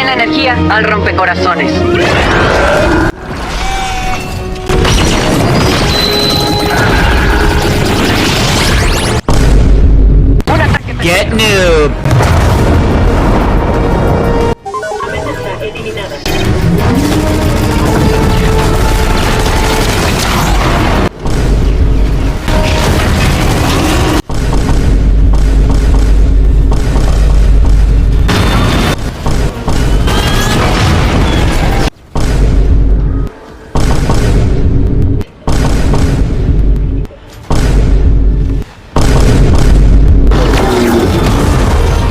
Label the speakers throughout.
Speaker 1: Desvíen la energía al rompecorazones. Un ataque.
Speaker 2: Get noob.
Speaker 3: Amenaza eliminada.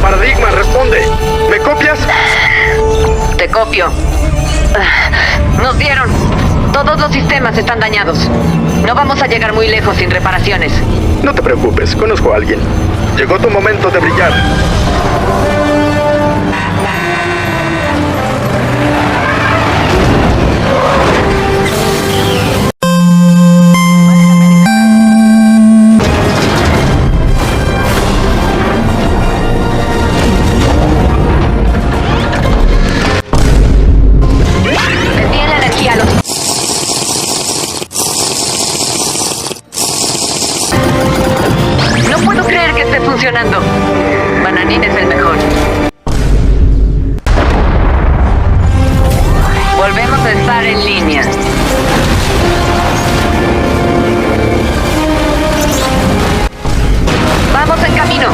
Speaker 4: Paradigma, responde. ¿Me copias?
Speaker 1: Te copio. Nos dieron. Todos los sistemas están dañados. No vamos a llegar muy lejos sin reparaciones.
Speaker 4: No te preocupes, conozco a alguien. Llegó tu momento de brillar.
Speaker 1: Desvíen la energía a los... No puedo creer que esté funcionando. Bananín es el mejor. Volvemos a estar en línea. Vamos en camino.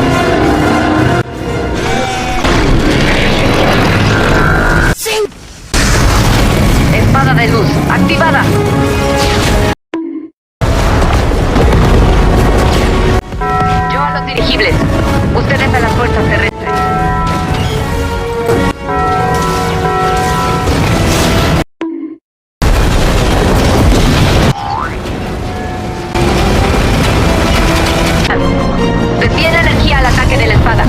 Speaker 1: Espada de luz, activada. Yo a los dirigibles. Ustedes a las fuerzas terrestres. Desvíen la energía al ataque de la espada.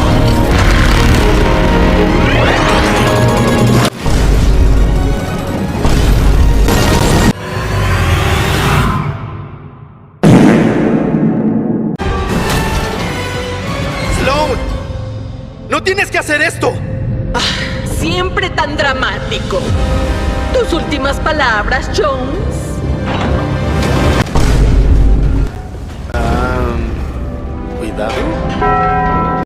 Speaker 4: ¡Sloan! ¡No tienes que hacer esto!
Speaker 3: Siempre tan dramático. Tus últimas palabras, Jones.
Speaker 4: ¿Cuidado?